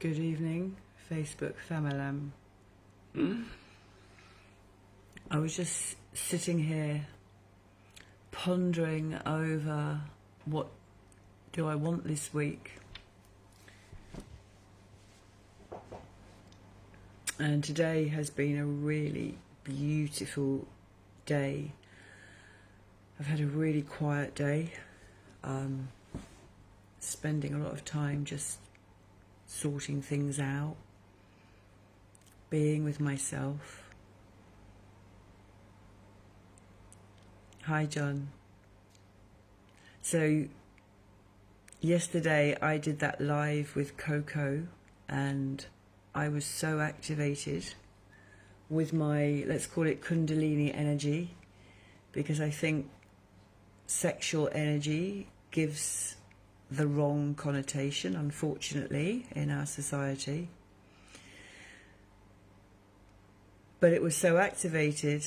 Good evening, Facebook family. I was just sitting here pondering over what do I want this week. And today has been a really beautiful day. I've had a really quiet day, spending a lot of time just sorting things out, being with myself. Hi, John. So yesterday I did that live with Coco and I was so activated with my, let's call it Kundalini energy, because I think sexual energy gives the wrong connotation, unfortunately, in our society. But it was so activated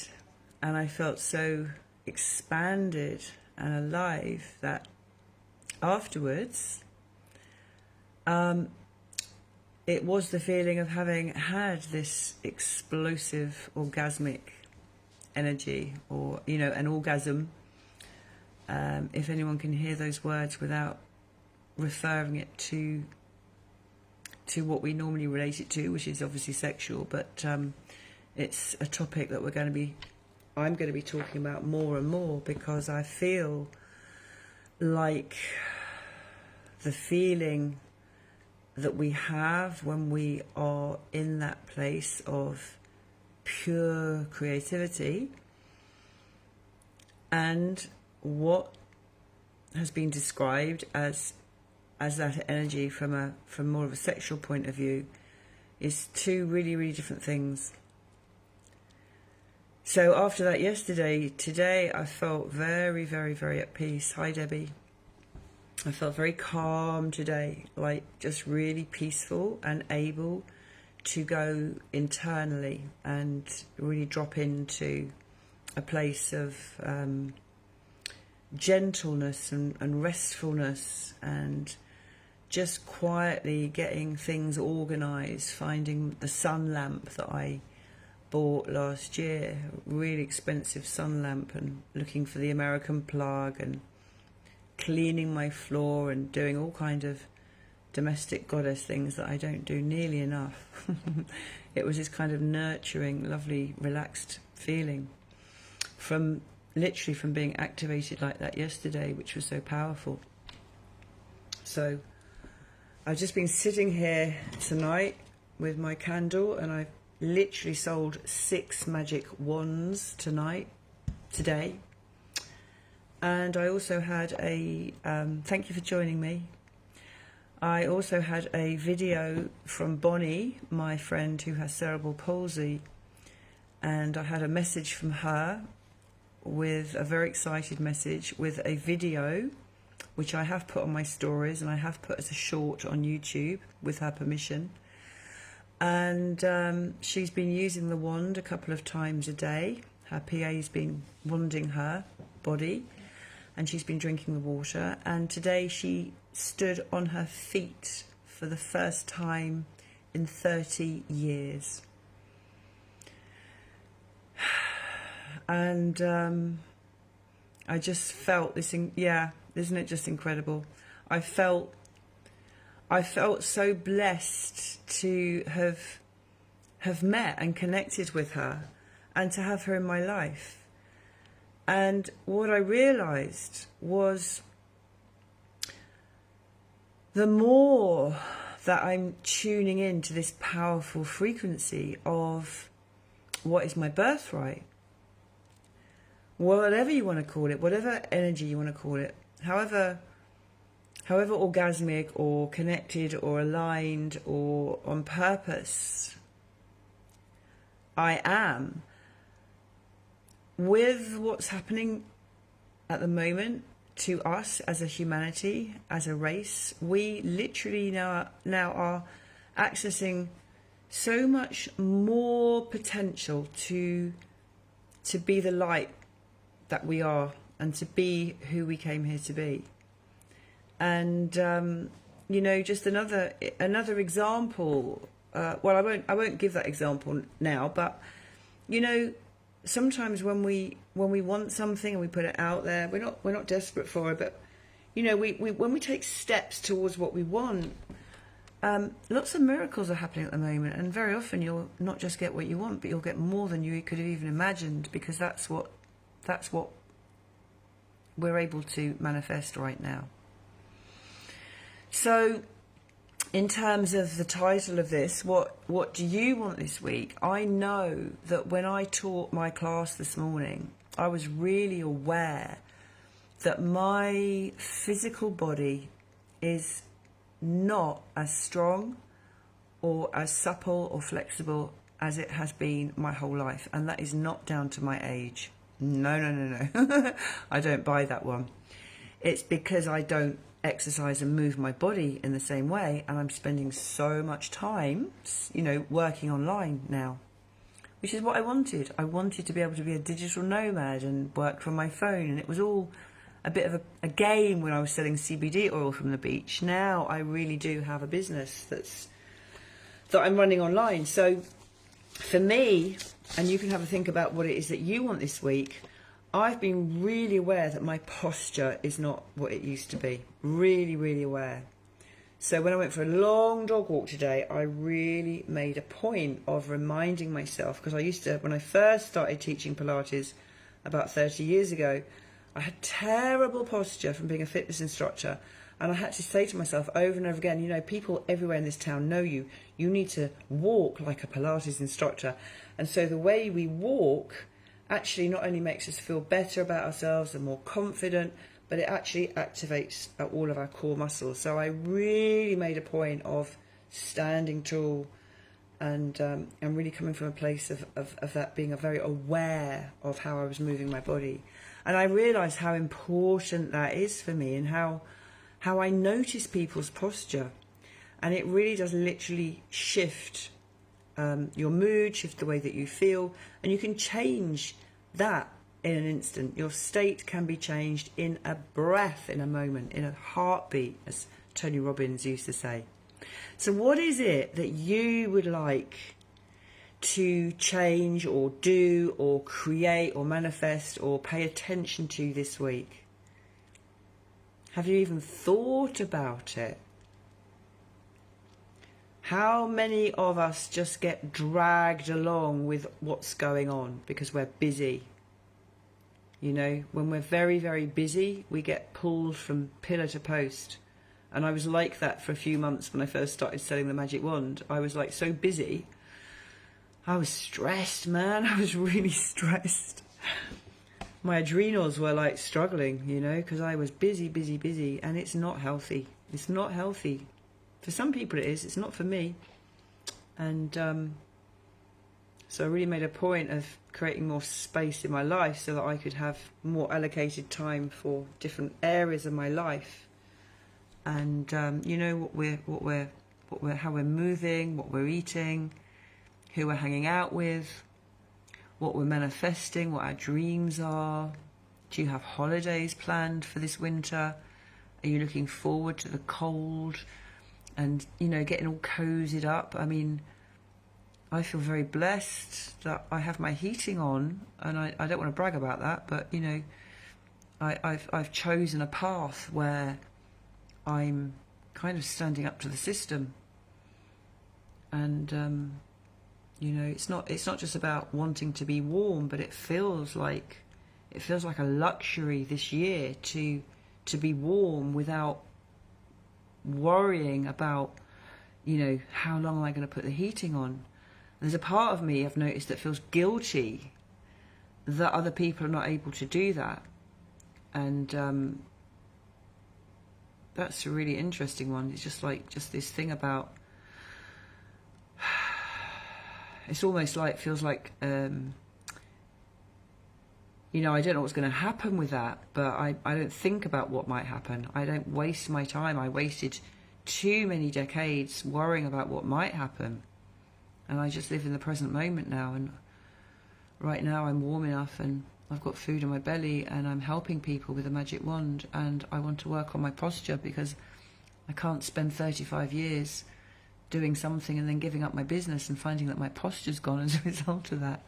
and I felt so expanded and alive that afterwards it was the feeling of having had this explosive orgasmic energy, or an orgasm, if anyone can hear those words without referring it to what we normally relate it to, which is obviously sexual, but it's a topic that I'm going to be talking about more and more, because I feel like the feeling that we have when we are in that place of pure creativity and what has been described as that energy from more of a sexual point of view is two really, really different things. So after that today I felt very, very, very at peace. Hi, Debbie. I felt very calm today, like just really peaceful and able to go internally and really drop into a place of gentleness and restfulness, and just quietly getting things organised, finding the sun lamp that I bought last year, really expensive sun lamp, and looking for the American plug and cleaning my floor and doing all kind of domestic goddess things that I don't do nearly enough. It was this kind of nurturing, lovely, relaxed feeling from being activated like that yesterday, which was so powerful. So I've just been sitting here tonight with my candle, and I've literally sold 6 magic wands today. And I also had thank you for joining me. I also had a video from Bonnie, my friend who has cerebral palsy, and I had a message from her, with a very excited message, with a video which I have put on my stories and I have put as a short on YouTube with her permission. And she's been using the wand a couple of times a day. Her PA's been wanding her body and she's been drinking the water. And today she stood on her feet for the first time in 30 years. And I just felt this, isn't it just incredible? I felt so blessed to have met and connected with her and to have her in my life. And what I realised was, the more that I'm tuning into this powerful frequency of what is my birthright, whatever you want to call it, whatever energy you want to call it, however orgasmic or connected or aligned or on purpose I am with what's happening at the moment to us as a humanity, as a race. We literally now are accessing so much more potential to be the light that we are and to be who we came here to be. And you know, just another example. Well, I won't give that example now, but you know, sometimes when we want something and we put it out there, we're not desperate for it, but you know, we when we take steps towards what we want, lots of miracles are happening at the moment, and very often you'll not just get what you want, but you'll get more than you could have even imagined, because that's what we're able to manifest right now. So in terms of the title of this, what do you want this week? I know that when I taught my class this morning, I was really aware that my physical body is not as strong or as supple or flexible as it has been my whole life. And that is not down to my age. No. I don't buy that one. It's because I don't exercise and move my body in the same way, and I'm spending so much time, you know, working online now, which is what I wanted. I wanted to be able to be a digital nomad and work from my phone, and it was all a bit of a game when I was selling CBD oil from the beach. Now I really do have a business that I'm running online. So for me, and you can have a think about what it is that you want this week, I've been really aware that my posture is not what it used to be. Really, really aware. So when I went for a long dog walk today, I really made a point of reminding myself, because I used to, when I first started teaching Pilates about 30 years ago, I had terrible posture from being a fitness instructor. And I had to say to myself over and over again, you know, people everywhere in this town know you. You need to walk like a Pilates instructor. And so the way we walk actually not only makes us feel better about ourselves and more confident, but it actually activates all of our core muscles. So I really made a point of standing tall and really coming from a place of that, being very aware of how I was moving my body. And I realised how important that is for me, and how I notice people's posture. And it really does literally shift your mood, shift the way that you feel, and you can change that in an instant. Your state can be changed in a breath, in a moment, in a heartbeat, as Tony Robbins used to say. So what is it that you would like to change or do or create or manifest or pay attention to this week? Have you even thought about it? How many of us just get dragged along with what's going on because we're busy? You know, when we're very, very busy, we get pulled from pillar to post. And I was like that for a few months when I first started selling the magic wand. I was like so busy. I was stressed, man. I was really stressed. My adrenals were like struggling, you know, because I was busy. And it's not healthy. It's not healthy. For some people it is, it's not for me. And so I really made a point of creating more space in my life so that I could have more allocated time for different areas of my life. And you know, how we're moving, what we're eating, who we're hanging out with, what we're manifesting, what our dreams are. Do you have holidays planned for this winter? Are you looking forward to the cold? And, you know, getting all cozied up. I mean, I feel very blessed that I have my heating on, and I don't want to brag about that, but, you know, I've chosen a path where I'm kind of standing up to the system. And, you know, it's not just about wanting to be warm, but it feels like a luxury this year to be warm without worrying about, you know, how long am I going to put the heating on. There's a part of me, I've noticed, that feels guilty that other people are not able to do that. And that's a really interesting one. It's just this thing about, it's almost like, feels like, you know, I don't know what's going to happen with that, but I don't think about what might happen. I don't waste my time. I wasted too many decades worrying about what might happen. And I just live in the present moment now. And right now I'm warm enough and I've got food in my belly and I'm helping people with a magic wand. And I want to work on my posture because I can't spend 35 years doing something and then giving up my business and finding that my posture's gone as a result of that.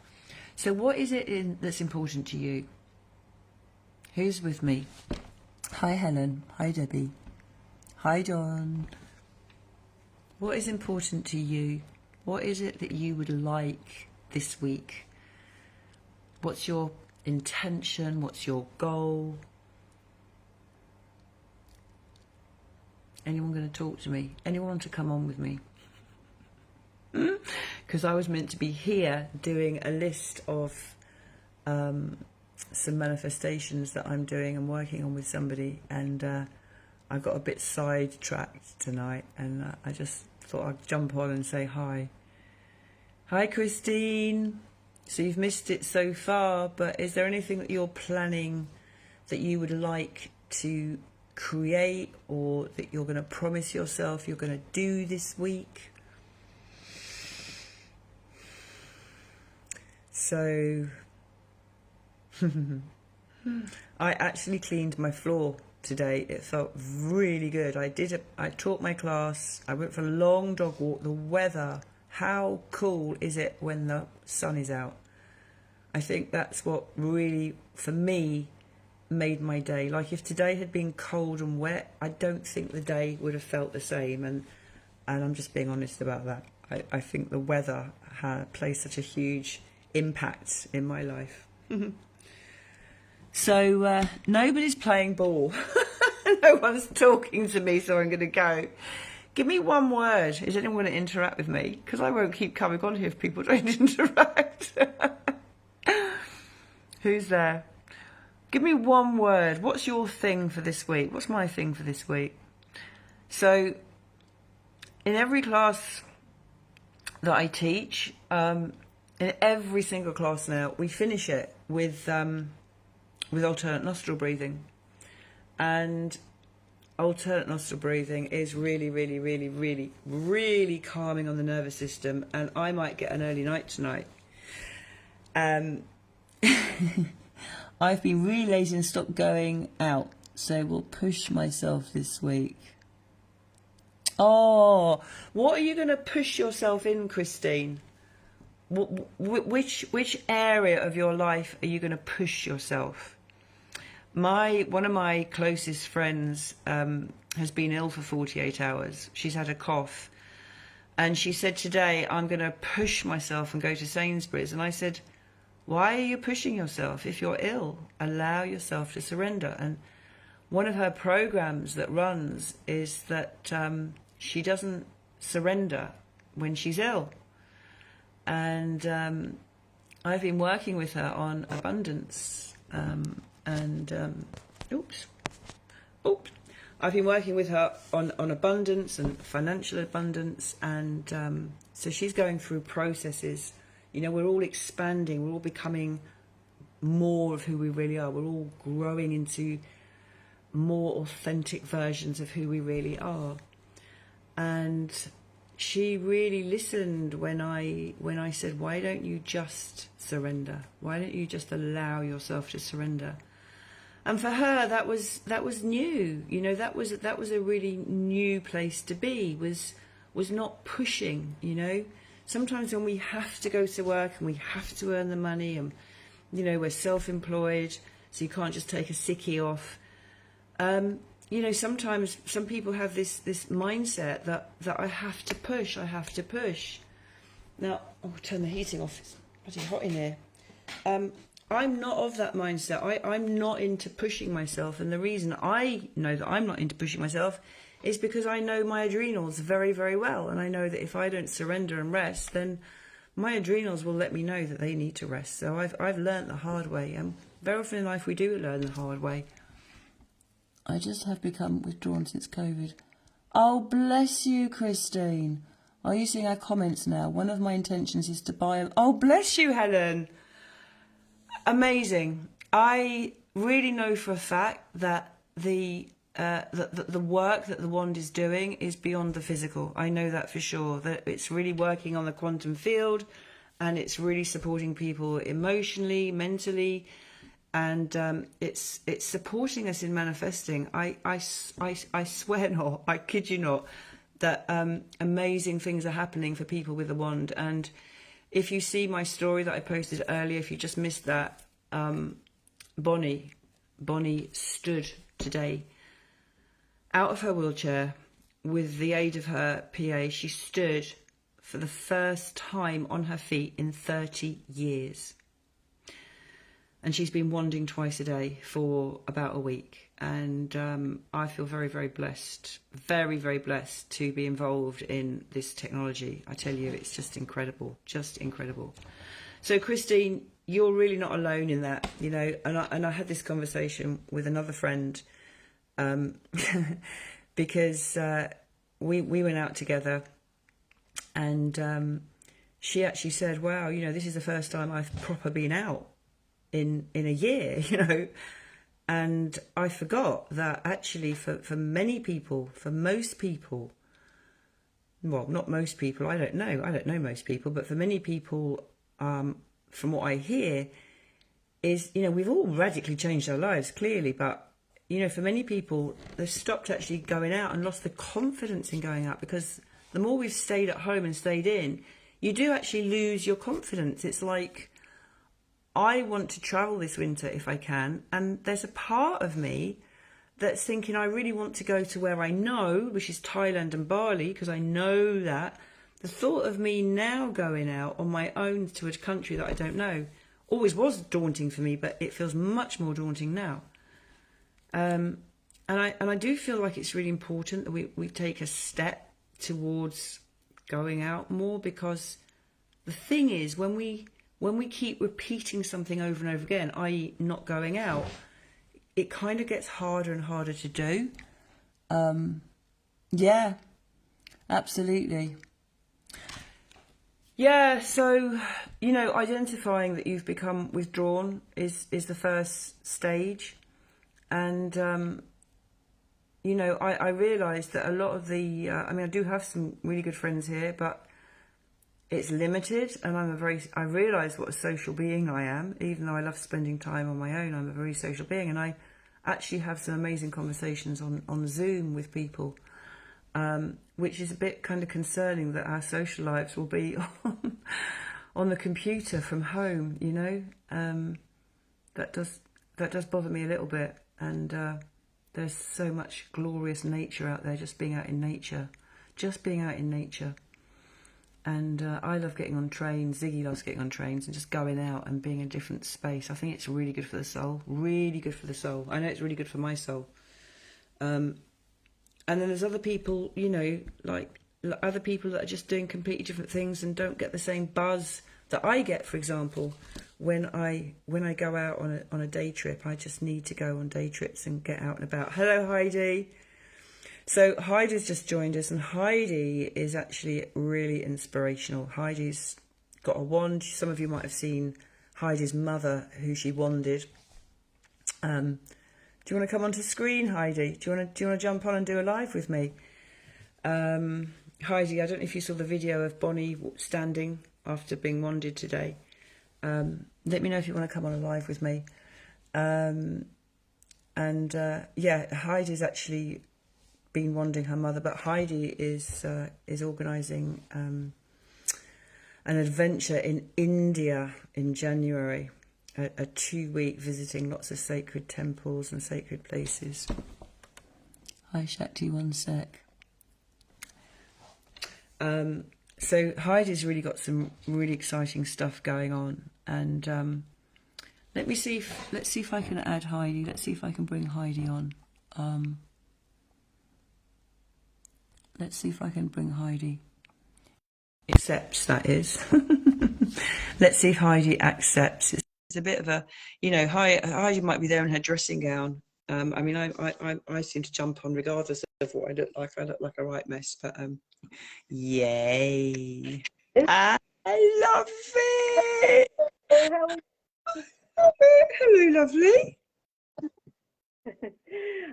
So what is it that's important to you? Who's with me? Hi, Helen. Hi, Debbie. Hi, Dawn. What is important to you? What is it that you would like this week? What's your intention? What's your goal? Anyone going to talk to me? Anyone want to come on with me? Because I was meant to be here doing a list of some manifestations that I'm doing and working on with somebody, and I got a bit sidetracked tonight, and I just thought I'd jump on and say hi. Hi, Christine. So you've missed it so far, but is there anything that you're planning that you would like to create, or that you're going to promise yourself you're going to do this week? So I actually cleaned my floor today. It felt really good. I taught my class. I went for a long dog walk. The weather, how cool is it when the sun is out? I think that's what really, for me, made my day. Like, if today had been cold and wet, I don't think the day would have felt the same, and I'm just being honest about that. I think the weather plays such a huge impact in my life. So nobody's playing ball. No one's talking to me, so I'm going to go. Give me one word. Is anyone going to interact with me? Because I won't keep coming on here if people don't interact. Who's there? Give me one word. What's your thing for this week? What's my thing for this week? So, in every class that I teach, in every single class now, we finish it with alternate nostril breathing. And alternate nostril breathing is really, really, really, really, really calming on the nervous system. And I might get an early night tonight. I've been really lazy and stopped going out, so will push myself this week. Oh, what are you going to push yourself in, Christine? Which area of your life are you going to push yourself? One of my closest friends has been ill for 48 hours. She's had a cough. And she said today, I'm going to push myself and go to Sainsbury's. And I said, why are you pushing yourself? If you're ill, allow yourself to surrender. And one of her programs that runs is that she doesn't surrender when she's ill. And I've been working with her on abundance. I've been working with her on abundance and financial abundance. And so she's going through processes. You know, we're all expanding, we're all becoming more of who we really are. We're all growing into more authentic versions of who we really are. And she really listened when I said, why don't you just surrender? Why don't you just allow yourself to surrender? And for her, that was new. You know, that was a really new place to be, was not pushing, you know. Sometimes when we have to go to work and we have to earn the money, and, you know, we're self-employed, so you can't just take a sickie off. You know, sometimes some people have this mindset that I have to push. Now, I'll turn the heating off. It's bloody hot in here. I'm not of that mindset. I'm not into pushing myself. And the reason I know that I'm not into pushing myself is because I know my adrenals very, very well. And I know that if I don't surrender and rest, then my adrenals will let me know that they need to rest. So I've learnt the hard way. And very often in life we do learn the hard way. I just have become withdrawn since COVID. Oh, bless you, Christine. Are you seeing our comments now? One of my intentions is to buy... Oh, bless you, Helen. Amazing. I really know for a fact that the work that the wand is doing is beyond the physical. I know that for sure, that it's really working on the quantum field, and it's really supporting people emotionally, mentally, and it's supporting us in manifesting. I swear not, I kid you not, that amazing things are happening for people with the wand. And if you see my story that I posted earlier, if you just missed that, Bonnie stood today out of her wheelchair with the aid of her PA. She stood for the first time on her feet in 30 years. And she's been wanding twice a day for about a week. And I feel very, very blessed, very, very blessed to be involved in this technology. I tell you, it's just incredible, just incredible. So, Christine, you're really not alone in that, you know. And I had this conversation with another friend because we went out together, and she actually said, wow, you know, this is the first time I've proper been out in a year, you know. And I forgot that actually for many people, for most people, well, not most people, I don't know most people, but for many people, from what I hear, is, you know, we've all radically changed our lives, clearly, but, you know, for many people, they've stopped actually going out and lost the confidence in going out, because the more we've stayed at home and stayed in, you do actually lose your confidence. It's like, I want to travel this winter if I can, and there's a part of me that's thinking I really want to go to where I know, which is Thailand and Bali, because I know that. The thought of me now going out on my own to a country that I don't know always was daunting for me, but it feels much more daunting now. And I do feel like it's really important that we take a step towards going out more, because the thing is, when we keep repeating something over and over again, i.e. not going out, it kind of gets harder and harder to do. Yeah, absolutely. Yeah, so, you know, identifying that you've become withdrawn is the first stage. And, you know, I realised that a lot of the, I mean, I do have some really good friends here, but it's limited, and I realise what a social being I am. Even though I love spending time on my own, I'm a very social being, and I actually have some amazing conversations on Zoom with people, which is a bit kind of concerning that our social lives will be on the computer from home, you know. That does bother me a little bit, and there's so much glorious nature out there, just being out in nature. And I love getting on trains. Ziggy loves getting on trains and just going out and being in a different space. I think it's really good for the soul. Really good for the soul. I know it's really good for my soul. And then there's other people, you know, like other people that are just doing completely different things and don't get the same buzz that I get. For example, when I go out on a day trip, I just need to go on day trips and get out and about. Hello, Heidi. So Heidi's just joined us, and Heidi is actually really inspirational. Heidi's got a wand. Some of you might have seen Heidi's mother, who she wanded. Do you want to come onto screen, Heidi? Do you want to jump on and do a live with me? Heidi, I don't know if you saw the video of Bonnie standing after being wanded today. Let me know if you want to come on a live with me. Yeah, Heidi's actually been wandering her mother, but Heidi is organising an adventure in India in January, a 2-week visiting lots of sacred temples and sacred places. Hi Shakti, one sec. So Heidi's really got some really exciting stuff going on, and let's see if I can add Heidi. Let's see if I can bring Heidi on. Let's see if I can bring Heidi. Accepts, that is. Let's see if Heidi accepts. It's a bit of a, you know, Heidi might be there in her dressing gown. I mean, I seem to jump on regardless of what I look like. I look like a right mess, but yay! I love it. Hello, lovely.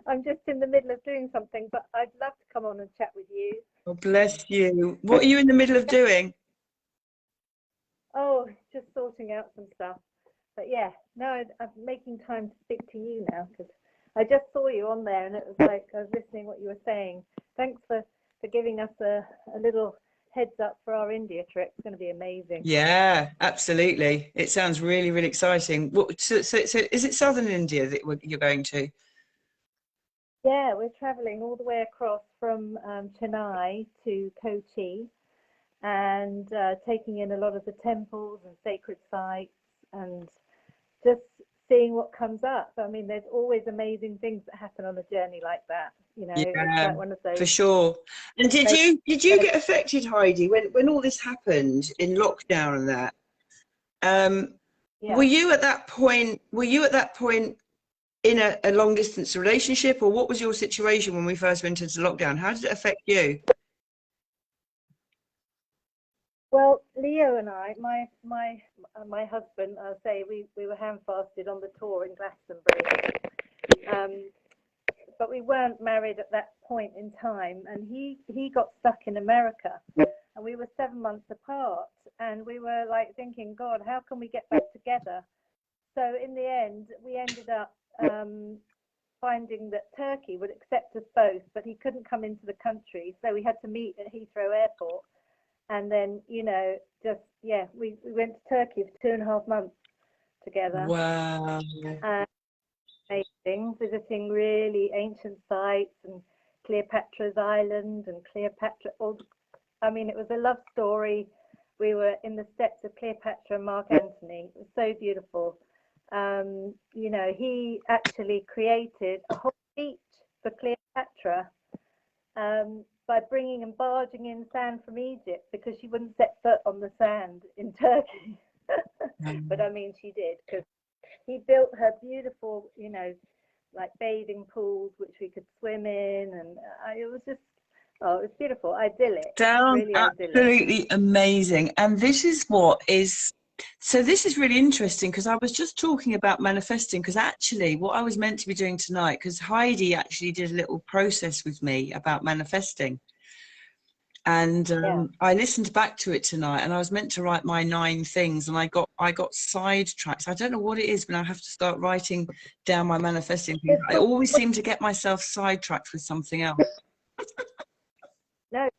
I'm just in the middle of doing something, but I'd love to come on and chat with you. Oh, bless you. What are you in the middle of doing? Oh, just sorting out some stuff. But yeah, no, I'm making time to speak to you now because I just saw you on there and it was like I was listening what you were saying. Thanks for giving us a little heads up for our India trip. It's going to be amazing. Yeah, absolutely. It sounds really, really exciting. So is it southern India that you're going to? Yeah, we're traveling all the way across from Chennai to Kochi and taking in a lot of the temples and sacred sites and just seeing what comes up. I mean, there's always amazing things that happen on a journey like that. You know, it's Yeah, like one of those. for sure. And did you get affected, Heidi, when all this happened in lockdown and that? Um, were Yeah. you at that point? Were you at that point in a long distance relationship, or what was your situation when we first went into lockdown? How did it affect you? Well, Leo and I, my husband, I'll say we were hand fasted on the tour in Glastonbury. Um, but we weren't married at that point in time, and he got stuck in America, and we were 7 months apart, and we were like thinking, God, how can we get back together? So in the end, we ended up finding that Turkey would accept us both, but he couldn't come into the country, so we had to meet at Heathrow Airport, and then just we went to Turkey for 2.5 months together. Wow. Amazing, visiting really ancient sites and Cleopatra's Island and Cleopatra. I mean, it was a love story. We were in the steps of Cleopatra and Mark Antony. It was so beautiful. He actually created a whole beach for Cleopatra by bringing and barging in sand from Egypt because she wouldn't set foot on the sand in Turkey. But I mean, she did because he built her beautiful, like bathing pools which we could swim in, and it was just, oh, it was beautiful, idyllic, Sounds really idyllic. absolutely amazing. And this is this is really interesting because I was just talking about manifesting because actually what I was meant to be doing tonight, because Heidi actually did a little process with me about manifesting. And I listened back to it tonight, and I was meant to write my 9 things, and I got sidetracked. I don't know what it is, but I have to start writing down my manifesting things. I always seem to get myself sidetracked with something else. No,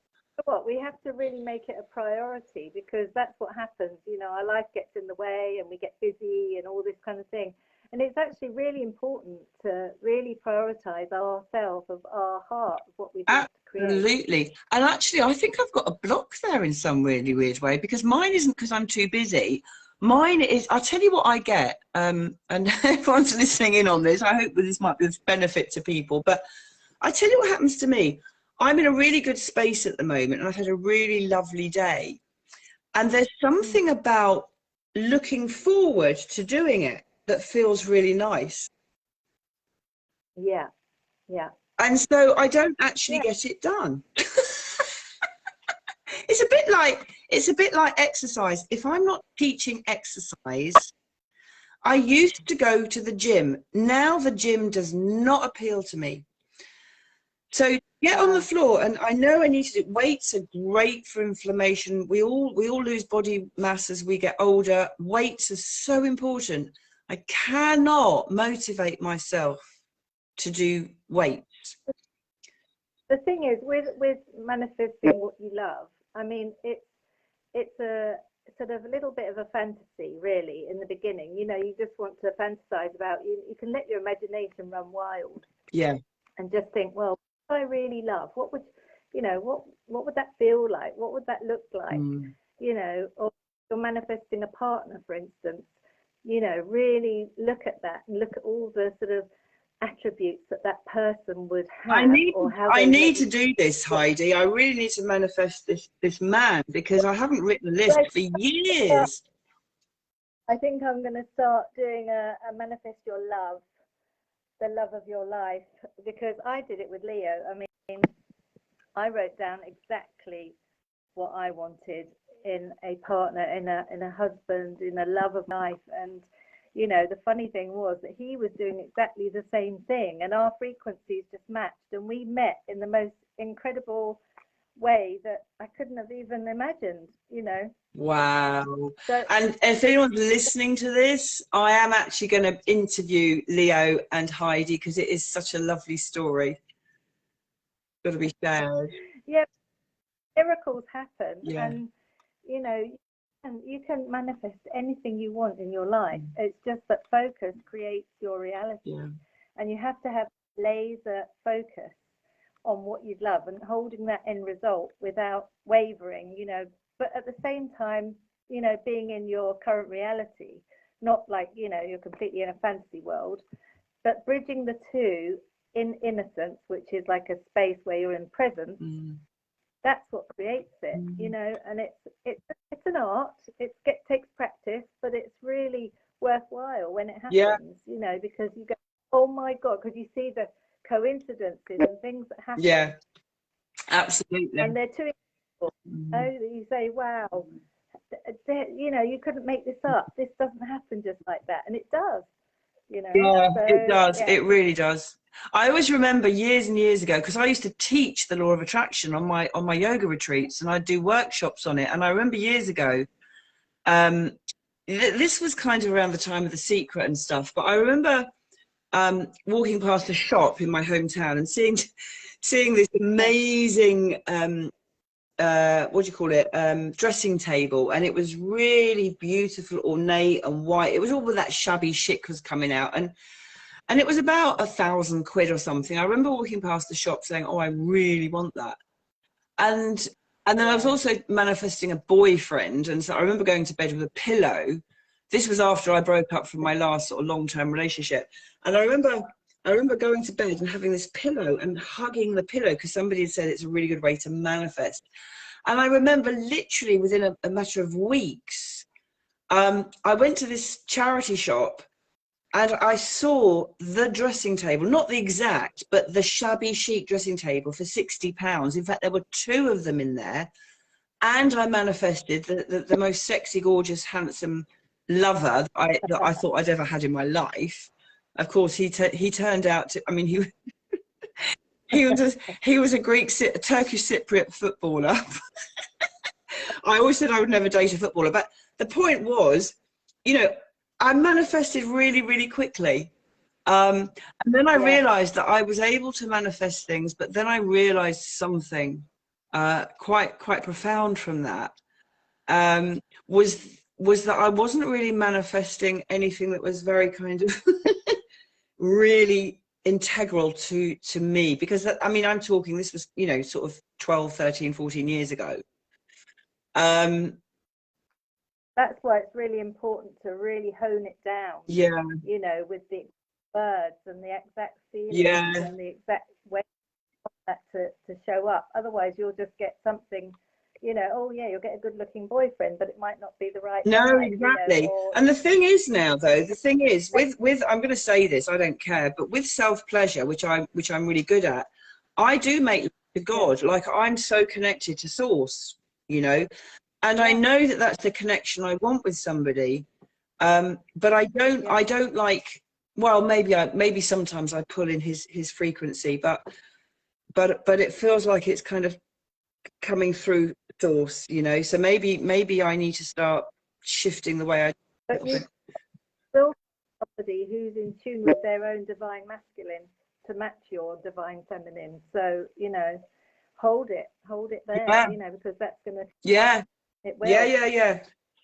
what we have to really make it a priority because that's what happens. Our life gets in the way, and we get busy, and all this kind of thing. And it's actually really important to really prioritize ourselves, of our heart, of what we'd like to create. Absolutely. And actually, I think I've got a block there in some really weird way because mine isn't because I'm too busy. Mine is, I'll tell you what I get, and everyone's listening in on this. I hope that this might be of benefit to people. But I tell you what happens to me. I'm in a really good space at the moment, and I've had a really lovely day. And there's something about looking forward to doing it that feels really nice. Yeah, yeah. And so I don't actually get it done. It's a bit like exercise. If I'm not teaching exercise, I used to go to the gym. Now the gym does not appeal to me. So get on the floor, and I know I need to do weights are great for inflammation. We all lose body mass as we get older. Weights are so important. I cannot motivate myself to do weights. The thing is, with manifesting what you love, I mean, it's a sort of a little bit of a fantasy, really, in the beginning. You just want to fantasize about you can let your imagination run wild. Yeah. And just think, well, what I really love, what would what would that feel like? What would that look like? Or you're manifesting a partner, for instance. Really look at that and look at all the sort of attributes that person would have. I need to do this, Heidi. I really need to manifest this man because I haven't written a list for years. I think I'm going to start doing a manifest your love, the love of your life, because I did it with Leo. I mean, I wrote down exactly what I wanted in a partner, in a husband, in a love of life. And the funny thing was that he was doing exactly the same thing, and our frequencies just matched, and we met in the most incredible way that I couldn't have even imagined, you know. Wow. So And if anyone's listening to this, I am actually going to interview Leo and Heidi because it is such a lovely story. Got to be shared. yeah, miracles happen, Yeah. and you know, you can manifest anything you want in your life. It's just that focus creates your reality, Yeah. and you have to have laser focus on what you'd love and holding that end result without wavering, you know, but at the same time, you know, being in your current reality, not like, you know, you're completely in a fantasy world, but bridging the two in innocence, which is like a space where you're in presence. That's what creates it, you know, and it's an art. Takes practice, but it's really worthwhile when it happens, Yeah. you know, because you go, oh my God, because you see the coincidences and things that happen. Yeah, absolutely. And they're too incredible. Oh, you say, wow, you know, you couldn't make this up. This doesn't happen just like that, and it does, you know. Yeah, so, it does. Yeah. It really does. I always remember years and years ago, because I used to teach the law of attraction on my yoga retreats, and I'd do workshops on it. And I remember years ago, this was kind of around the time of The Secret and stuff, but I remember walking past a shop in my hometown and seeing this amazing what do you call it, dressing table, and it was really beautiful, ornate and white. It was all with that shabby chic was coming out, and it was about £1,000 or something. I remember walking past the shop saying, oh, I really want that. And then I was also manifesting a boyfriend, and so I remember going to bed with a pillow. This was after I broke up from my last sort of long-term relationship, and I remember going to bed and having this pillow and hugging the pillow because somebody had said it's a really good way to manifest. And I remember literally within a matter of weeks, I went to this charity shop and I saw the dressing table, not the exact, but the shabby chic dressing table for £60. In fact, there were 2 of them in there. And I manifested the most sexy, gorgeous, handsome lover that I thought I'd ever had in my life. Of course, he turned out to, I mean, he was a Turkish Cypriot footballer. I always said I would never date a footballer, but the point was, you know, I manifested really, really quickly. And then I realized that I was able to manifest things, but then I realized something quite profound from that, was that I wasn't really manifesting anything that was very kind of really integral to me, because I mean, I'm talking, this was, you know, sort of 12, 13, 14 years ago. That's why it's really important to really hone it down. Yeah. You know, with the words and the exact feelings and the exact way that to show up. Otherwise, you'll just get something, you know, oh yeah, you'll get a good-looking boyfriend, but it might not be the right guy, exactly. You know, and the thing is now, though, the thing is with I'm going to say this, I don't care, but with self-pleasure, which I'm really good at, I do make to God, like I'm so connected to source, you know, and I know that that's the connection I want with somebody, but I don't like, well, maybe sometimes I pull in his frequency, but it feels like it's kind of coming through source, you know. So maybe I need to start shifting the way I. But you still somebody who's in tune with their own divine masculine to match your divine feminine. So, you know, hold it there, you know, because that's gonna it will. Yeah.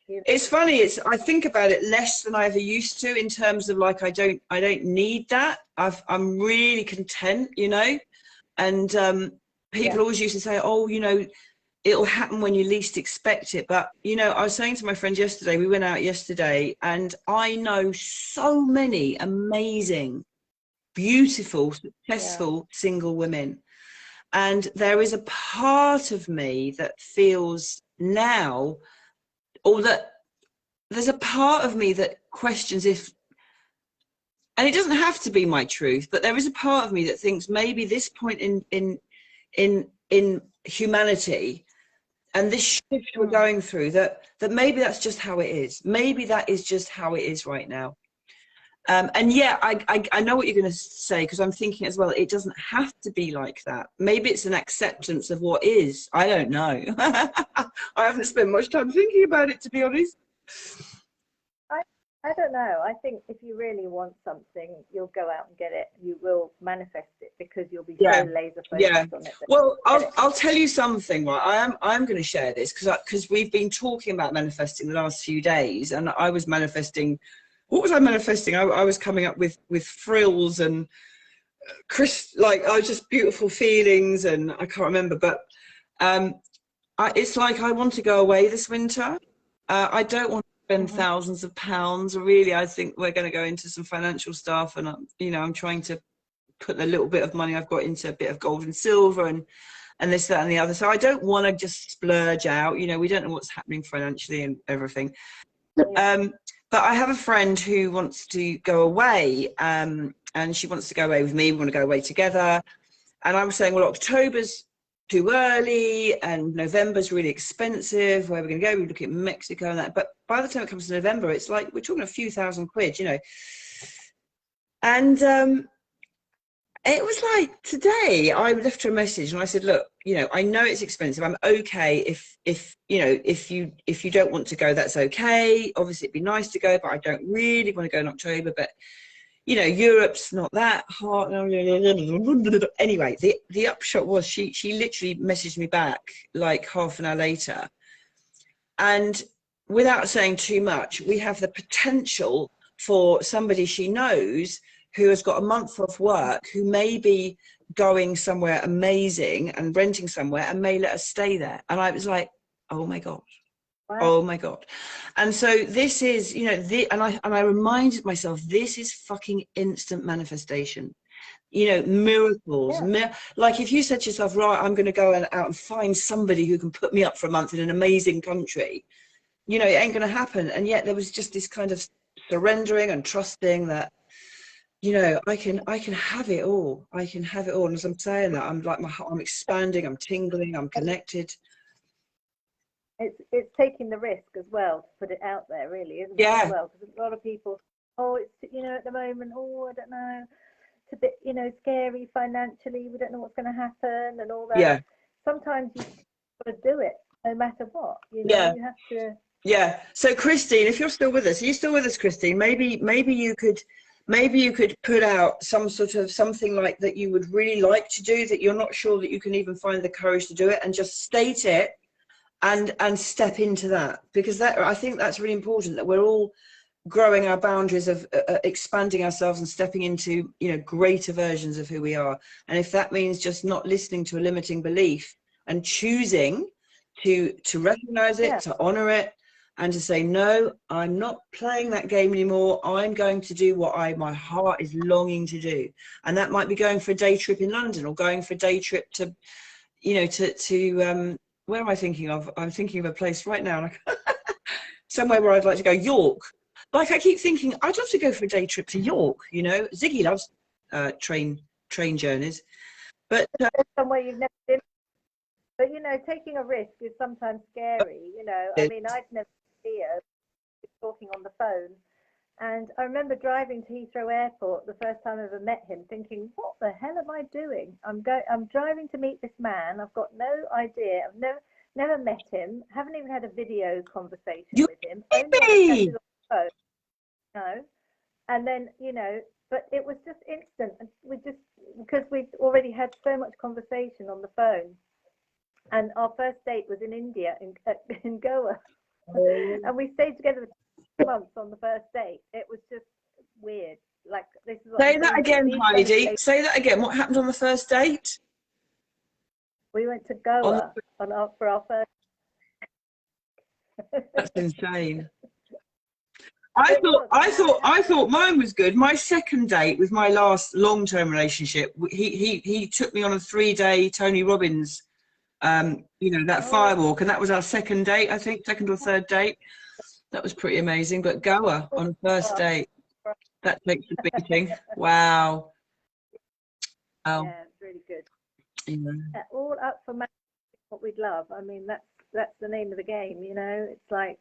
It's funny, I think about it less than I ever used to, in terms of like I don't need that. I'm really content, you know. And people always used to say, oh, you know, it'll happen when you least expect it. But, you know, I was saying to my friend yesterday, we went out yesterday, and I know so many amazing, beautiful, successful single women. And there is a part of me that feels now, or that there's a part of me that questions if, and it doesn't have to be my truth, but there is a part of me that thinks maybe this point in humanity and this shift we're going through, that maybe that's just how it is. Maybe that is just how it is right now. And yeah, I know what you're going to say, because I'm thinking as well, it doesn't have to be like that. Maybe it's an acceptance of what is. I don't know. I haven't spent much time thinking about it, to be honest. I, I don't know. I think if you really want something, you'll go out and get it. You will manifest it because you'll be so Yeah, laser yeah. focused on it that Well, you get it. I'll tell you something, right? I'm going to share this because we've been talking about manifesting the last few days, and I was manifesting. What was I manifesting? I was coming up with frills and like I was just beautiful feelings, and I can't remember, but um, it's like I want to go away this winter. I don't want to spend Hmm. thousands of pounds. Really, I think we're going to go into some financial stuff, and I'm trying to put the little bit of money I've got into a bit of gold and silver and this, that, and the other. So I don't want to just splurge out. We don't know what's happening financially and everything. Yeah. But I have a friend who wants to go away, and she wants to go away with me. We want to go away together. And I was saying, well, October's too early, and November's really expensive. Where we're going to go? We look at Mexico and that. But by the time it comes to November, it's like we're talking a few £1,000. And it was like today I left her a message and I said, look, I know it's expensive. I'm okay if you don't want to go, that's okay. Obviously it'd be nice to go, but I don't really want to go in October. But Europe's not that hard. Anyway, the upshot was she literally messaged me back like half an hour later. And without saying too much, we have the potential for somebody she knows who has got a month off work, who may be going somewhere amazing and renting somewhere and may let us stay there. And I was like, oh my God. Wow. Oh my God. And so this is, and I reminded myself, this is fucking instant manifestation. Miracles. Yeah. Like if you said to yourself, right, I'm going to go out and find somebody who can put me up for a month in an amazing country, it ain't going to happen. And yet there was just this kind of surrendering and trusting that, I can have it all. I can have it all. And as I'm saying that, I'm like, I'm expanding, I'm tingling, I'm connected. It's taking the risk as well to put it out there, really, isn't it? Yeah. As well, because a lot of people, oh, it's at the moment, oh, I don't know, it's a bit scary financially. We don't know what's going to happen and all that. Yeah. Sometimes you got to do it, no matter what. Yeah. You have to. Yeah. So Christine, if you're still with us, are you still with us, Christine? Maybe you could put out some sort of something like that you would really like to do, that you're not sure that you can even find the courage to do it, and just state it and step into that, because I think that's really important, that we're all growing our boundaries of expanding ourselves and stepping into greater versions of who we are. And if that means just not listening to a limiting belief and choosing to recognize it, Yeah. to honor it, and to say, no, I'm not playing that game anymore. I'm going to do what my heart is longing to do. And that might be going for a day trip in London, or going for a day trip to where am I thinking of? I'm thinking of a place right now, somewhere where I'd like to go. York. Like I keep thinking, I'd love to go for a day trip to York. Ziggy loves train journeys, but Somewhere you've never been. But taking a risk is sometimes scary. I mean, I'd never see her talking on the phone. And I remember driving to Heathrow Airport the first time I ever met him, thinking, "What the hell am I doing? I'm driving to meet this man. I've got no idea. I've never met him. Haven't even had a video conversation you with him. Only ever chatted on the phone. No, and then but it was just instant. And because we'd already had so much conversation on the phone, and our first date was in India in Goa, and we stayed together for months on the first date. It was just weird. Like, this is what say I'm that saying. again, Heidi. Say that again. What happened on the first date? We went to Goa for our first. That's insane. I thought mine was good. My second date with my last long-term relationship, he took me on a 3-day Tony Robbins, that firewalk, and that was our second date, I think, second or third date. That was pretty amazing. But Goa on a first date, that takes a beating. Wow. Yeah, it's really good. Yeah. All up for what we'd love. I mean, that's the name of the game. It's like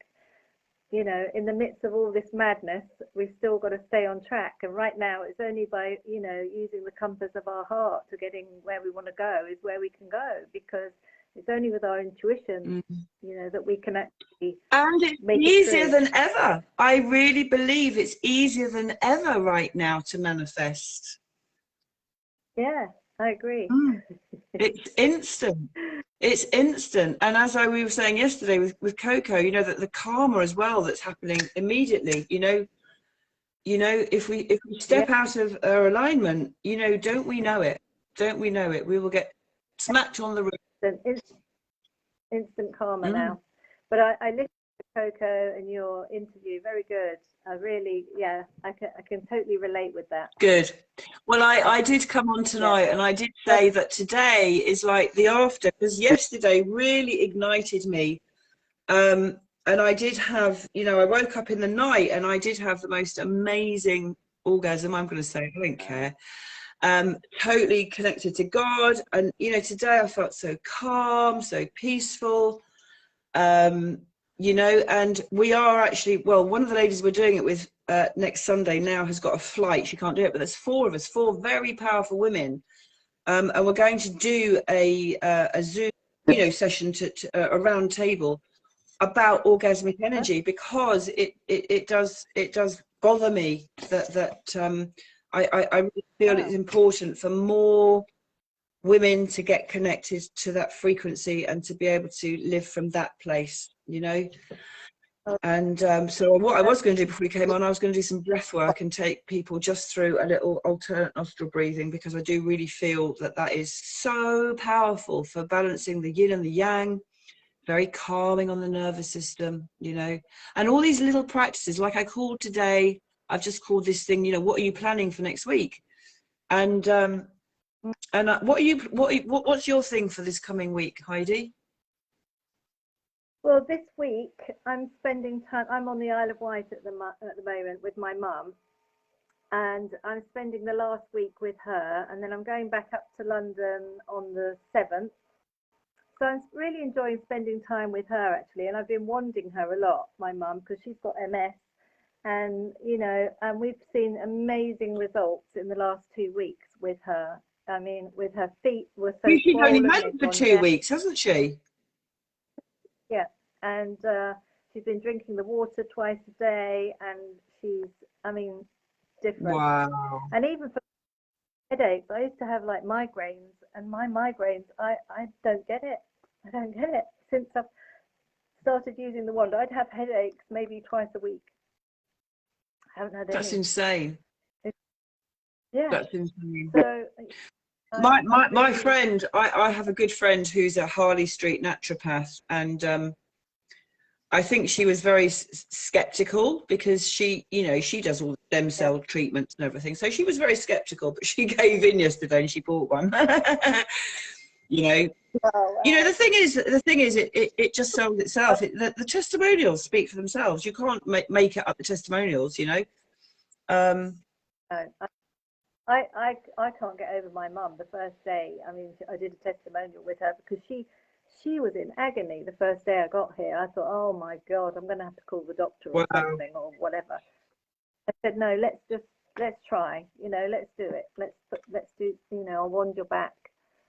you know, in the midst of all this madness, we've still got to stay on track. And right now, it's only by, you know, using the compass of our heart to getting where we want to go is where we can go, because it's only with our intuition, you know, that we can actually and it's make easier it true. than ever. I really believe it's easier than ever right now to manifest. Yeah, I agree. It's instant. It's instant. And as we were saying yesterday with Coco, you know, that the karma as well that's happening immediately, you know, if we step out of our alignment, you know, don't we know it? Don't we know it? We will get smacked on the wrist. Instant karma now. But I listened to Coco and your interview, very good. I really, yeah, I can totally relate with that. Good. Well, I did come on tonight, and I did say that today is like the after, because yesterday really ignited me. And I did have, you know, I woke up in the night and I did have the most amazing orgasm. I'm going to say, I don't care. Totally connected to God. And, you know, today I felt so calm, so peaceful. You know, and we are actually, well, one of the ladies we're doing it with next Sunday now has got a flight. She can't do it, but there's 4 of us, 4 very powerful women. And we're going to do a Zoom, you know, session to a round table about orgasmic energy, because it does bother me that I really feel it's important for more women to get connected to that frequency and to be able to live from that place, you know. And so what I was going to do before we came on, I was going to do some breath work and take people just through a little alternate nostril breathing, because I do really feel that that is so powerful for balancing the yin and the yang, very calming on the nervous system, you know. And all these little practices, like I called today, I've just called this thing, you know, what are you planning for next week? And what's your thing for this coming week, Heidi? Well, this week I'm spending time. I'm on the Isle of Wight at the moment with my mum, and I'm spending the last week with her, and then I'm going back up to London on the 7th. So I'm really enjoying spending time with her, actually, and I've been wanting her a lot, my mum, because she's got MS, and you know, and we've seen amazing results in the last 2 weeks with her. I mean, with her feet were so She's only swollen. home for 2 weeks, hasn't she? Yeah, and she's been drinking the water twice a day, and she's, I mean, different. Wow. And even for headaches, I used to have like migraines, and my migraines, I don't get it. I don't get it. Since I've started using the wand, I'd have headaches maybe twice a week. I haven't had any. That's insane. Yeah. That's insane. So my friend, I have a good friend who's a Harley Street naturopath, and I think she was very skeptical, because she, you know, she does all the stem cell treatments and everything. So she was very skeptical, but she gave in yesterday and she bought one. You know, you know, the thing is, it just sells itself. The testimonials speak for themselves. You can't make it up, the testimonials, you know. No, I can't get over my mum the first day. I mean, I did a testimonial with her because she was in agony the first day I got here. I thought, oh my God, I'm going to have to call the doctor or something or whatever. I said, no, let's try, you know, let's do it. Let's do, you know, I'll wand your back,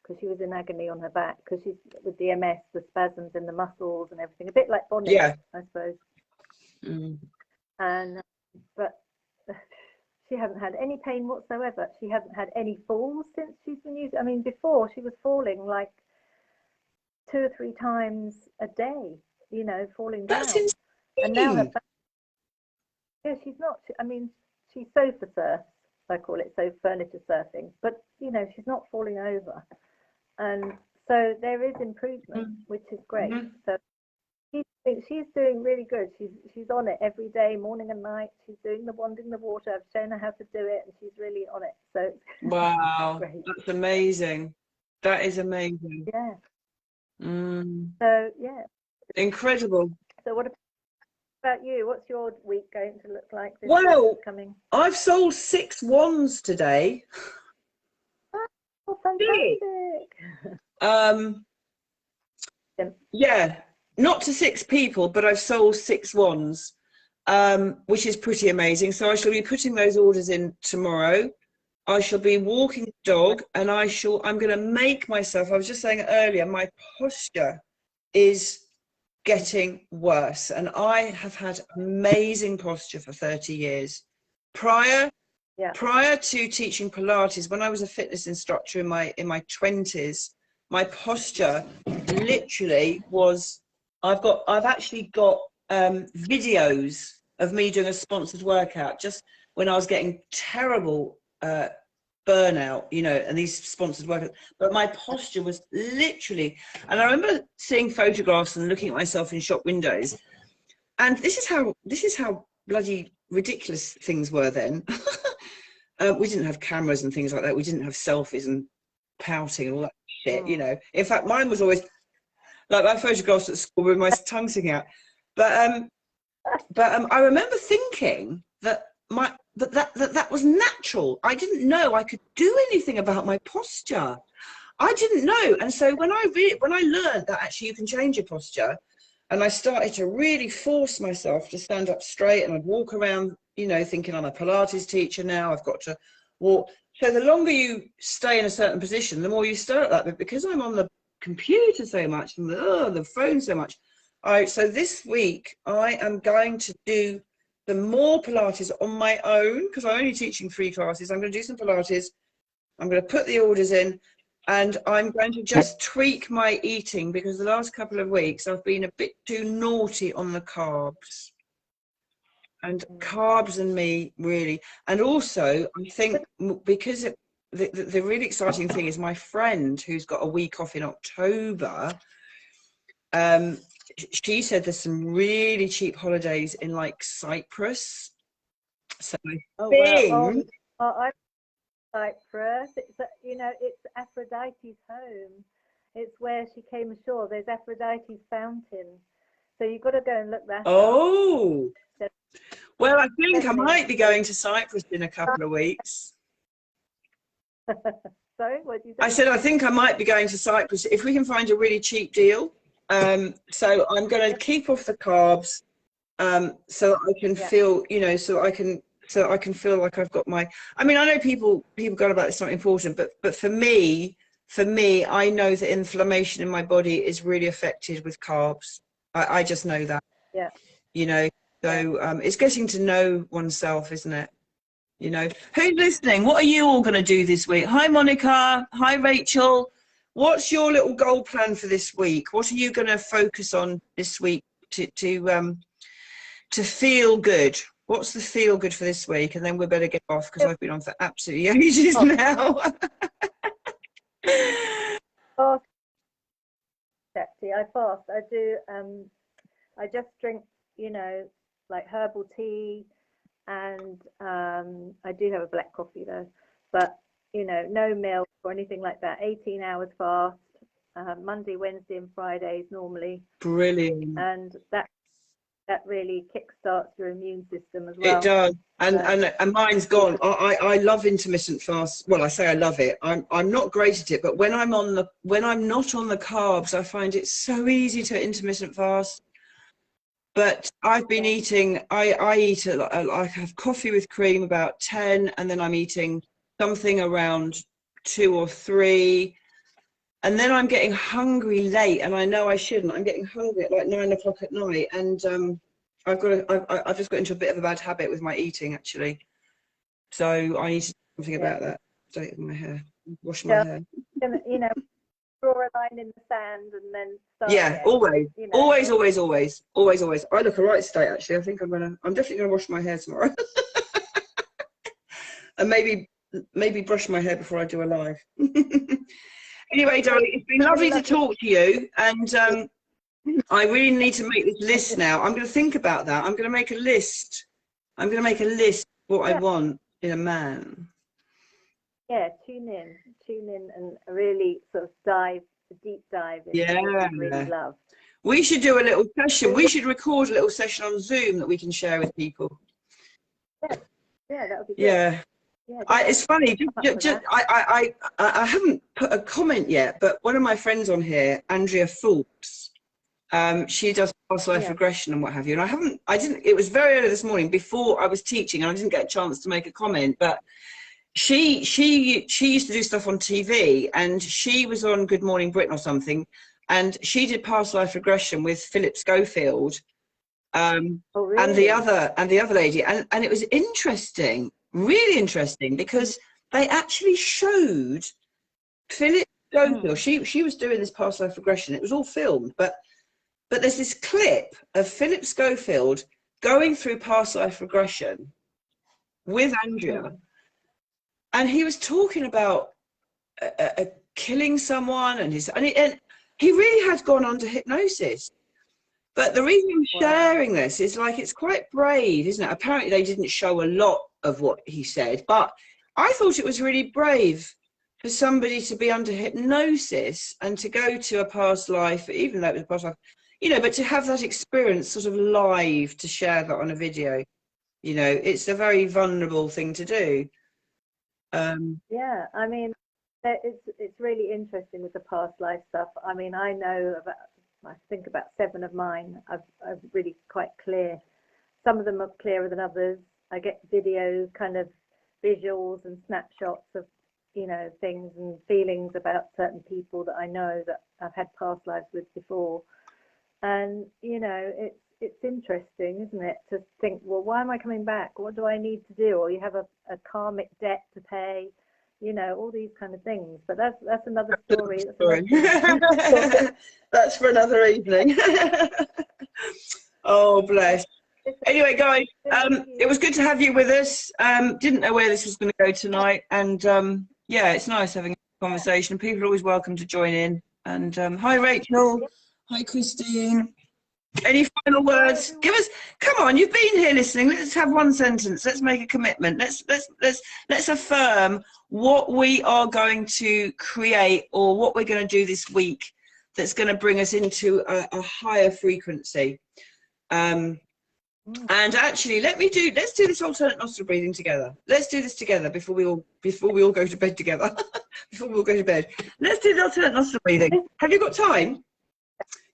because she was in agony on her back because she's with the MS, the spasms in the muscles and everything, a bit like Bonnie, I suppose. And but she hasn't had any pain whatsoever. She hasn't had any falls since she's been using. I mean, before she was falling like 2 or 3 times a day, you know, falling down. That's insane. And now her back, yeah, she's not. I mean, she sofa surfs. I call it, so furniture surfing. But you know, she's not falling over, and so there is improvement, which is great. So she's doing really good. She's on it every day, morning and night. She's doing the wanding the water. I've shown her how to do it, and she's really on it. So wow, that's amazing. That is amazing. Yeah. So yeah, incredible. So what about you? What's your week going to look like this week coming? I've sold 6 wands today. Oh, fantastic. Yeah, not to 6 people, but I've sold 6 wands. which is pretty amazing. So I shall be putting those orders in tomorrow. I shall be walking the dog, and I'm going to make myself, I was just saying earlier, my posture is getting worse, and I have had amazing posture for 30 years. Prior to teaching Pilates, when I was a fitness instructor in my 20s, my posture literally was, I've actually got videos of me doing a sponsored workout just when I was getting terrible burnout, you know, and these sponsored workouts, but my posture was literally, and I remember seeing photographs and looking at myself in shop windows, and this is how bloody ridiculous things were then. We didn't have cameras and things like that. We didn't have selfies and pouting and all that shit, you know. In fact, mine was always like my photographs at school with my tongue sticking out. But I remember thinking that that was natural. I didn't know I could do anything about my posture. I didn't know. And so when I learned that actually you can change your posture, and I started to really force myself to stand up straight, and I'd walk around, you know, thinking I'm a Pilates teacher now, I've got to walk. So the longer you stay in a certain position, the more you start that. But because I'm on the computer so much and the phone so much, so this week I am going to do the more Pilates on my own, because I'm only teaching 3 classes. I'm going to do some Pilates. I'm going to put the orders in, and I'm going to just tweak my eating, because the last couple of weeks I've been a bit too naughty on the carbs. And carbs and me really, and also I think because the really exciting thing is my friend who's got a week off in October, she said there's some really cheap holidays in like Cyprus. So I Cyprus. It's you know, it's Aphrodite's home. It's where she came ashore. There's Aphrodite's fountain. So you've got to go and look that up. Well, I think I might be going to Cyprus in a couple of weeks. Sorry, what did you say? I said I think I might be going to Cyprus if we can find a really cheap deal. So I'm going to keep off the carbs, so that I can feel, you know, so I can feel like I've got my. I mean, I know people go about it's not important, but for me, I know that inflammation in my body is really affected with carbs. I just know that. Yeah. You know. So it's getting to know oneself, isn't it? You know, who's listening? What are you all going to do this week? Hi, Monica. Hi, Rachel. What's your little goal plan for this week? What are you going to focus on this week to feel good? What's the feel good for this week? And then we better get off, because I've been on for absolutely ages now. Fast. I fast. I do. I just drink, you know, like herbal tea, and I do have a black coffee though, but you know, no milk or anything like that. 18 hours fast, Monday, Wednesday and Fridays normally. Brilliant. And that really kickstarts your immune system as well. It does. And mine's gone. I love intermittent fast. Well, I say I love it. I'm not great at it, but when I'm not on the carbs, I find it so easy to intermittent fast. But I've been eating, I eat I have coffee with cream about 10, and then I'm eating something around 2 or 3, and then I'm getting hungry late, and I know I shouldn't. I'm getting hungry at like 9 o'clock at night, and I've just got into a bit of a bad habit with my eating actually. So I need to do something about that. Don't my hair, wash my hair. You know, draw a line in the sand and then start again, always, you know. always. I look a right state actually. I think I'm definitely gonna wash my hair tomorrow. And maybe brush my hair before I do a live. Anyway, darling, it's been lovely to talk to you, and I really need to make this list now. I'm going to think about that. I'm going to make a list. Of what I want in a man. Yeah, tune in and really sort of deep dive into what you really love. We should do a little session. We should record a little session on Zoom that we can share with people. Yeah, that would be good. Yeah. It's funny. I haven't put a comment yet, but one of my friends on here, Andrea Fulks, She does past life Yeah. regression and what have you. And I didn't, it was very early this morning before I was teaching and I didn't get a chance to make a comment, but she used to do stuff on TV and she was on Good Morning Britain or something. And she did past life regression with Philip Schofield, Oh, and really? the other lady. And it was interesting, really interesting, because they actually showed Philip Schofield. She was doing this past life regression. It was all filmed, but there's this clip of Philip Schofield going through past life regression with Andrea, and he was talking about killing someone, and he really had gone under hypnosis. But the reason I'm sharing this is, like, it's quite brave, isn't it? Apparently they didn't show a lot of what he said, but I thought it was really brave for somebody to be under hypnosis and to go to a past life, even though it was a past life, you know, but to have that experience sort of live, to share that on a video, you know, it's a very vulnerable thing to do. Yeah, I mean, it's really interesting with the past life stuff. I mean, I know about, I think about 7 of mine. I've really quite clear. Some of them are clearer than others. I get videos, kind of visuals and snapshots of, you know, things and feelings about certain people that I know that I've had past lives with before. And, you know, it's interesting, isn't it, to think, well, why am I coming back? What do I need to do? Or you have a karmic debt to pay, you know, all these kind of things. But that's another story. That's for another evening. Oh, bless. Anyway, guys, it was good to have you with us. Didn't know where this was going to go tonight, and yeah, it's nice having a conversation. People are always welcome to join in. And hi, Rachel. Hi, Christine. Any final words? Give us. Come on, you've been here listening. Let's have one sentence. Let's make a commitment. Let's affirm what we are going to create or what we're going to do this week that's going to bring us into a higher frequency. And actually, let's do this alternate nostril breathing together. Let's do this together before we all go to bed together. Before we all go to bed. Let's do the alternate nostril breathing. Have you got time?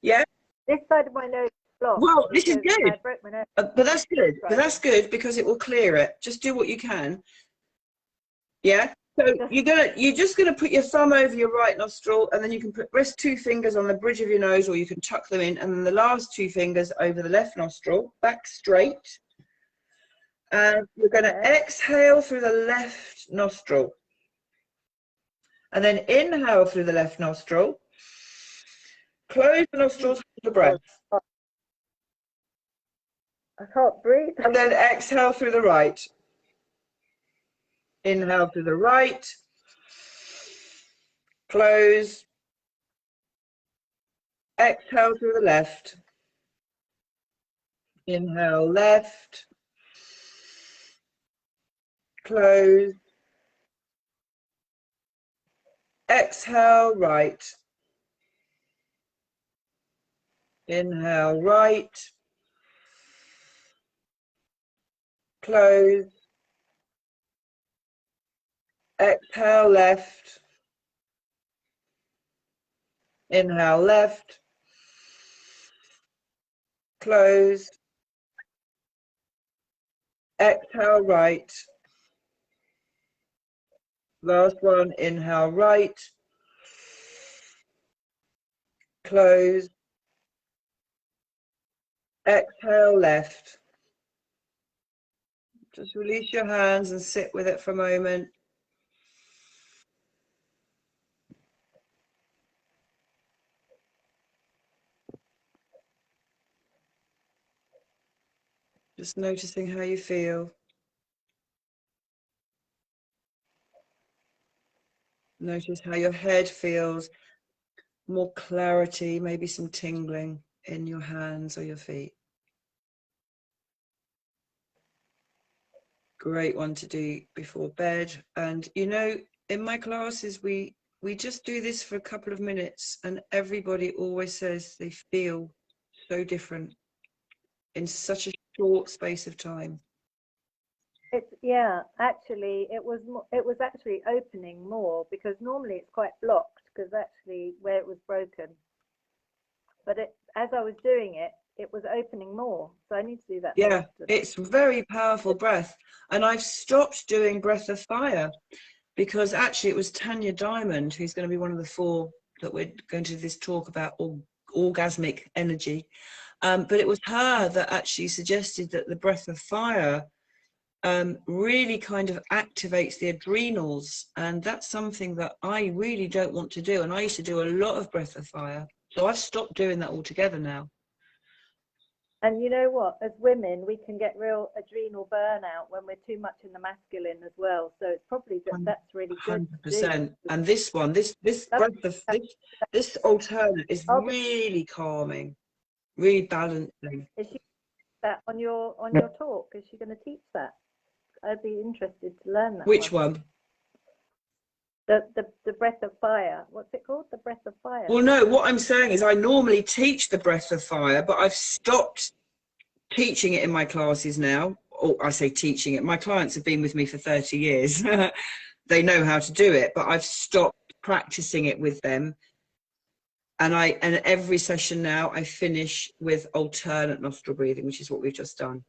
Yeah. This side of my nose is blocked. Well, this is good. I broke my nose. But that's good. But that's good because it will clear it. Just do what you can. Yeah. So you're just gonna put your thumb over your right nostril, and then you can rest 2 fingers on the bridge of your nose, or you can tuck them in, and then the last 2 fingers over the left nostril, back straight. And you're going to exhale through the left nostril, and then inhale through the left nostril. Close the nostrils for the breath. I can't breathe. And then exhale through the right. Inhale through the right. Close. Exhale through the left. Inhale left. Close. Exhale right. Inhale right. Close. Exhale left. Inhale left. Close. Exhale right. Last one, inhale right. Close. Exhale left. Just release your hands and sit with it for a moment. Just noticing how you feel. Notice how your head feels, more clarity, maybe some tingling in your hands or your feet. Great one to do before bed. And you know, in my classes, we just do this for a couple of minutes, and everybody always says they feel so different in such a short space of time. Yeah, actually, it was actually opening more, because normally it's quite blocked, because actually where it was broken. But as I was doing it, it was opening more. So I need to do that more often. It's very powerful breath. And I've stopped doing breath of fire because actually it was Tanya Diamond, who's going to be one of the 4 that we're going to do this talk about orgasmic energy. But it was her that actually suggested that the breath of fire really kind of activates the adrenals, and that's something that I really don't want to do. And I used to do a lot of breath of fire, so I've stopped doing that altogether now. And you know what? As women, we can get real adrenal burnout when we're too much in the masculine as well. So it's probably that's really good. 100%. And this one, this alternate is really calming, really balancing. Is she that on your talk? Is she going to teach that? I'd be interested to learn that. Which one? The breath of fire. What's it called? The breath of fire. Well, no, what I'm saying is I normally teach the breath of fire, but I've stopped teaching it in my classes now. Or I say teaching it. My clients have been with me for 30 years. They know how to do it, but I've stopped practicing it with them. And every session now I finish with alternate nostril breathing, which is what we've just done.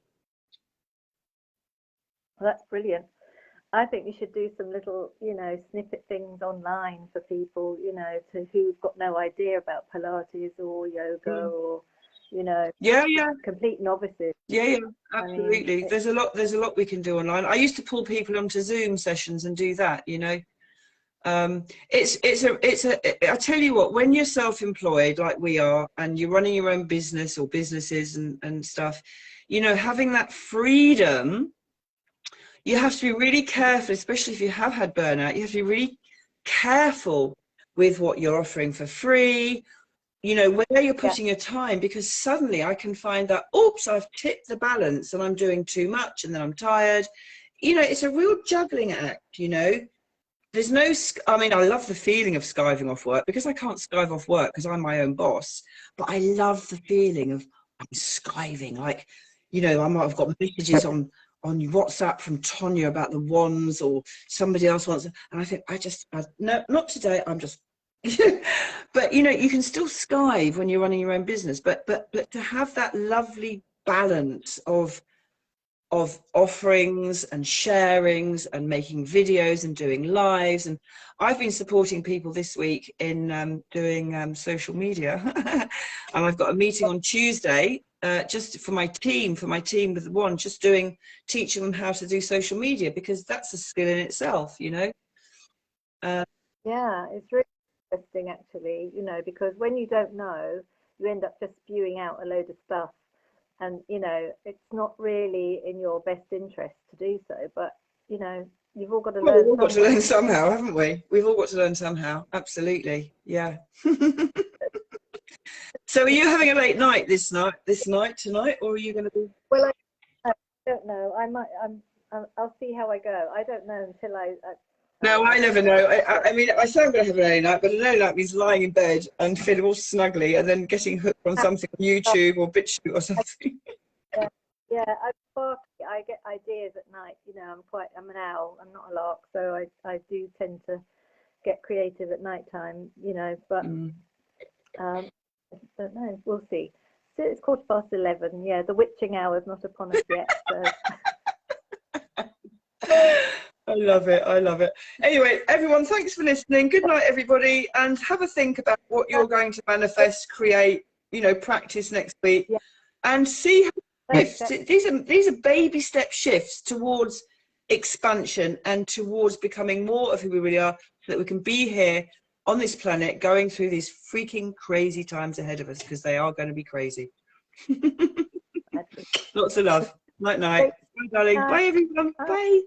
Well, that's brilliant. I think you should do some little, snippet things online for people, who've got no idea about Pilates or yoga or, complete novices. Yeah, absolutely. I mean, there's a lot we can do online. I used to pull people onto Zoom sessions and do that, I tell you what, when you're self-employed like we are, and you're running your own business or businesses and stuff, having that freedom, you have to be really careful, especially if you have had burnout. You have to be really careful with what you're offering for free, where you're putting your time, because suddenly I can find that, oops, I've tipped the balance and I'm doing too much and then I'm tired. It's a real juggling act, There's no, I mean, I love the feeling of skiving off work, because I can't skive off work because I'm my own boss, but I love the feeling of I'm skiving, like, I've got messages on WhatsApp from Tonya about the wands, or somebody else wants, and I think no, not today, I'm just, but you can still skive when you're running your own business, but to have that lovely balance of offerings and sharings and making videos and doing lives. And I've been supporting people this week in doing social media and I've got a meeting on Tuesday just for my team with the one, just teaching them how to do social media, because that's a skill in itself, yeah, it's really interesting actually, because when you don't know, you end up just spewing out a load of stuff. And, it's not really in your best interest to do so, but, you've all got to learn. We've all got to learn somehow, haven't we? We've all got to learn somehow. Absolutely. Yeah. So are you having a late night tonight, or are you going to be? Well, I don't know. I'll see how I go. I don't know until No, I never know. I mean, I say I'm going to have an early night, but an early night means lying in bed and feeling all snuggly and then getting hooked on something on YouTube or BitChute or something. Yeah, I get ideas at night. I'm an owl. I'm not a lark, so I do tend to get creative at night time. But I don't know. We'll see. So it's 11:15. Yeah, the witching hour is not upon us yet. So. I love it. Anyway, everyone, thanks for listening. Good night, everybody, and have a think about what you're going to manifest, create, practice next week, and see how these are baby step shifts towards expansion and towards becoming more of who we really are, so that we can be here on this planet going through these freaking crazy times ahead of us, because they are going to be crazy. Lots of love. Night. Bye, darling. Bye, everyone. Bye.